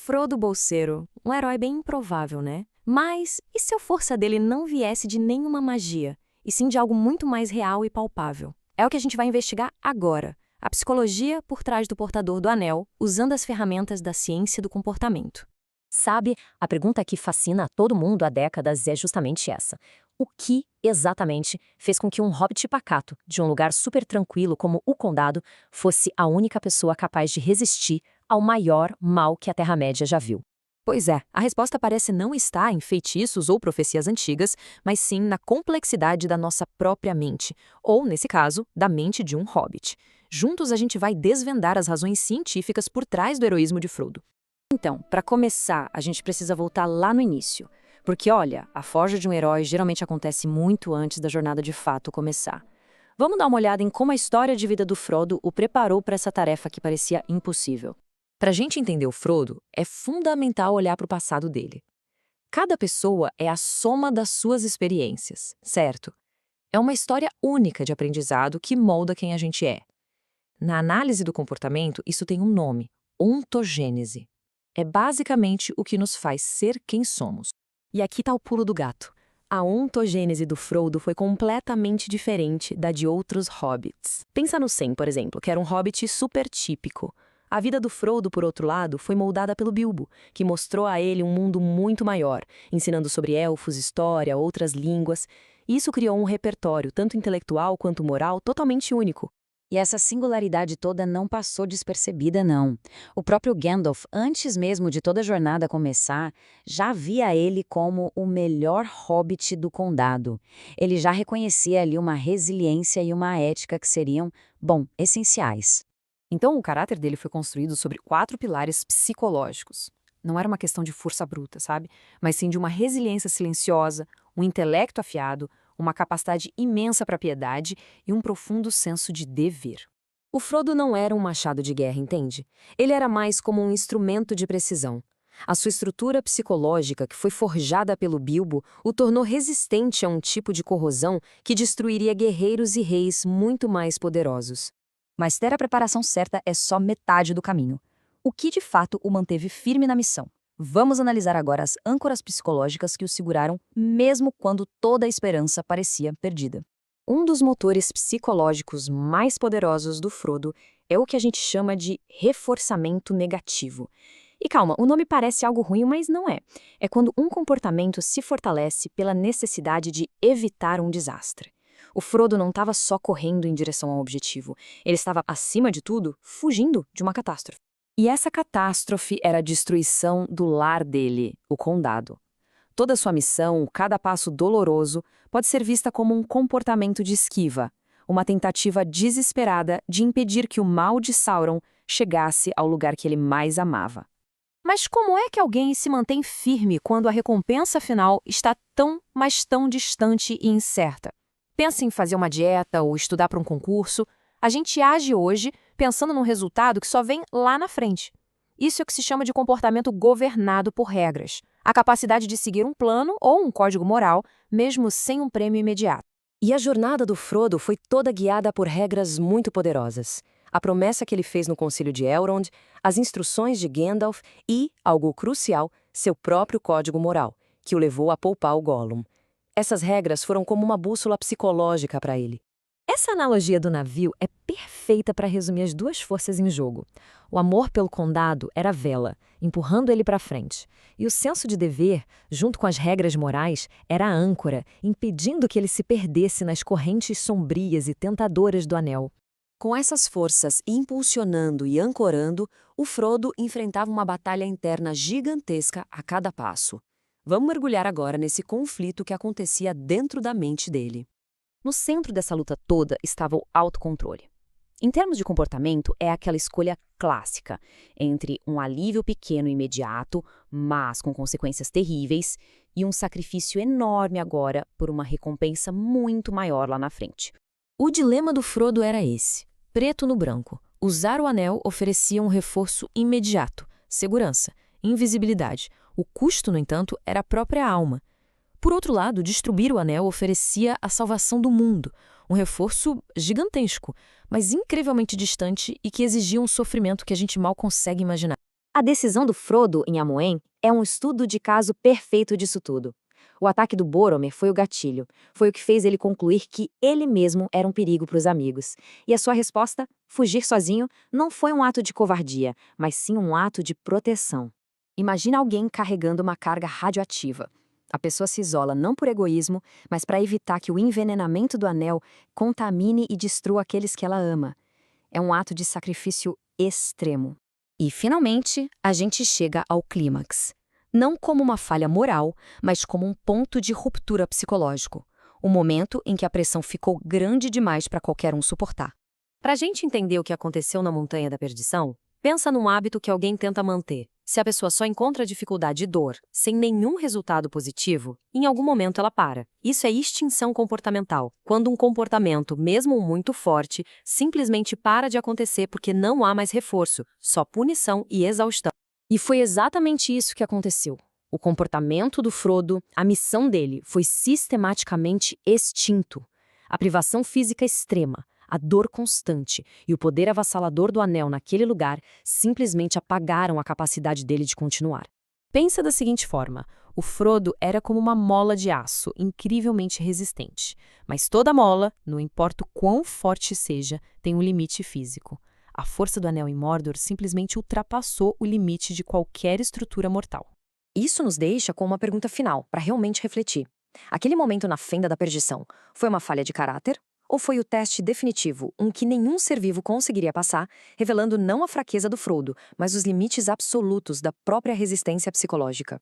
Frodo Bolseiro, um herói bem improvável, né? Mas e se a força dele não viesse de nenhuma magia, e sim de algo muito mais real e palpável? É o que a gente vai investigar agora. A psicologia por trás do portador do anel, usando as ferramentas da ciência do comportamento. Sabe, a pergunta que fascina a todo mundo há décadas é justamente essa. O que, exatamente, fez com que um hobbit pacato, de um lugar super tranquilo como o Condado, fosse a única pessoa capaz de resistir ao maior mal que a Terra-média já viu? Pois é, a resposta parece não estar em feitiços ou profecias antigas, mas sim na complexidade da nossa própria mente, ou, nesse caso, da mente de um hobbit. Juntos a gente vai desvendar as razões científicas por trás do heroísmo de Frodo. Então, para começar, a gente precisa voltar lá no início. Porque, olha, a forja de um herói geralmente acontece muito antes da jornada de fato começar. Vamos dar uma olhada em como a história de vida do Frodo o preparou para essa tarefa que parecia impossível. Para a gente entender o Frodo, é fundamental olhar para o passado dele. Cada pessoa é a soma das suas experiências, certo? É uma história única de aprendizado que molda quem a gente é. Na análise do comportamento, isso tem um nome: ontogênese. É basicamente o que nos faz ser quem somos. E aqui está o pulo do gato. A ontogênese do Frodo foi completamente diferente da de outros hobbits. Pensa no Sam, por exemplo, que era um hobbit super típico. A vida do Frodo, por outro lado, foi moldada pelo Bilbo, que mostrou a ele um mundo muito maior, ensinando sobre elfos, história, outras línguas. E isso criou um repertório, tanto intelectual quanto moral, totalmente único. E essa singularidade toda não passou despercebida, não. O próprio Gandalf, antes mesmo de toda a jornada começar, já via ele como o melhor hobbit do condado. Ele já reconhecia ali uma resiliência e uma ética que seriam, bom, essenciais. Então, o caráter dele foi construído sobre 4 pilares psicológicos. Não era uma questão de força bruta, sabe? Mas sim de uma resiliência silenciosa, um intelecto afiado, uma capacidade imensa para a piedade e um profundo senso de dever. O Frodo não era um machado de guerra, entende? Ele era mais como um instrumento de precisão. A sua estrutura psicológica, que foi forjada pelo Bilbo, o tornou resistente a um tipo de corrosão que destruiria guerreiros e reis muito mais poderosos. Mas ter a preparação certa é só metade do caminho. O que de fato o manteve firme na missão? Vamos analisar agora as âncoras psicológicas que o seguraram, mesmo quando toda a esperança parecia perdida. Um dos motores psicológicos mais poderosos do Frodo é o que a gente chama de reforçamento negativo. E calma, o nome parece algo ruim, mas não é. É quando um comportamento se fortalece pela necessidade de evitar um desastre. O Frodo não estava só correndo em direção ao objetivo, ele estava, acima de tudo, fugindo de uma catástrofe. E essa catástrofe era a destruição do lar dele, o Condado. Toda sua missão, cada passo doloroso, pode ser vista como um comportamento de esquiva, uma tentativa desesperada de impedir que o mal de Sauron chegasse ao lugar que ele mais amava. Mas como é que alguém se mantém firme quando a recompensa final está tão, mas tão distante e incerta? Pensa em fazer uma dieta ou estudar para um concurso. A gente age hoje pensando num resultado que só vem lá na frente. Isso é o que se chama de comportamento governado por regras. A capacidade de seguir um plano ou um código moral, mesmo sem um prêmio imediato. E a jornada do Frodo foi toda guiada por regras muito poderosas. A promessa que ele fez no Concílio de Elrond, as instruções de Gandalf e, algo crucial, seu próprio código moral, que o levou a poupar o Gollum. Essas regras foram como uma bússola psicológica para ele. Essa analogia do navio é perfeita para resumir as duas forças em jogo. O amor pelo condado era a vela, empurrando ele para frente. E o senso de dever, junto com as regras morais, era a âncora, impedindo que ele se perdesse nas correntes sombrias e tentadoras do anel. Com essas forças impulsionando e ancorando, o Frodo enfrentava uma batalha interna gigantesca a cada passo. Vamos mergulhar agora nesse conflito que acontecia dentro da mente dele. No centro dessa luta toda estava o autocontrole. Em termos de comportamento, é aquela escolha clássica entre um alívio pequeno e imediato, mas com consequências terríveis, e um sacrifício enorme agora por uma recompensa muito maior lá na frente. O dilema do Frodo era esse, preto no branco. Usar o anel oferecia um reforço imediato, segurança, invisibilidade. O custo, no entanto, era a própria alma. Por outro lado, destruir o anel oferecia a salvação do mundo, um reforço gigantesco, mas incrivelmente distante e que exigia um sofrimento que a gente mal consegue imaginar. A decisão do Frodo em Amhoen é um estudo de caso perfeito disso tudo. O ataque do Boromir foi o gatilho, foi o que fez ele concluir que ele mesmo era um perigo para os amigos. E a sua resposta, fugir sozinho, não foi um ato de covardia, mas sim um ato de proteção. Imagina alguém carregando uma carga radioativa. A pessoa se isola não por egoísmo, mas para evitar que o envenenamento do anel contamine e destrua aqueles que ela ama. É um ato de sacrifício extremo. E, finalmente, a gente chega ao clímax. Não como uma falha moral, mas como um ponto de ruptura psicológico. O momento em que a pressão ficou grande demais para qualquer um suportar. Para a gente entender o que aconteceu na Montanha da Perdição, pensa num hábito que alguém tenta manter. Se a pessoa só encontra dificuldade e dor, sem nenhum resultado positivo, em algum momento ela para. Isso é extinção comportamental, quando um comportamento, mesmo muito forte, simplesmente para de acontecer porque não há mais reforço, só punição e exaustão. E foi exatamente isso que aconteceu. O comportamento do Frodo, a missão dele, foi sistematicamente extinto. A privação física extrema, a dor constante e o poder avassalador do anel naquele lugar simplesmente apagaram a capacidade dele de continuar. Pensa da seguinte forma: o Frodo era como uma mola de aço, incrivelmente resistente. Mas toda mola, não importa o quão forte seja, tem um limite físico. A força do anel em Mordor simplesmente ultrapassou o limite de qualquer estrutura mortal. Isso nos deixa com uma pergunta final, para realmente refletir. Aquele momento na fenda da perdição foi uma falha de caráter? Ou foi o teste definitivo, um que nenhum ser vivo conseguiria passar, revelando não a fraqueza do Frodo, mas os limites absolutos da própria resistência psicológica?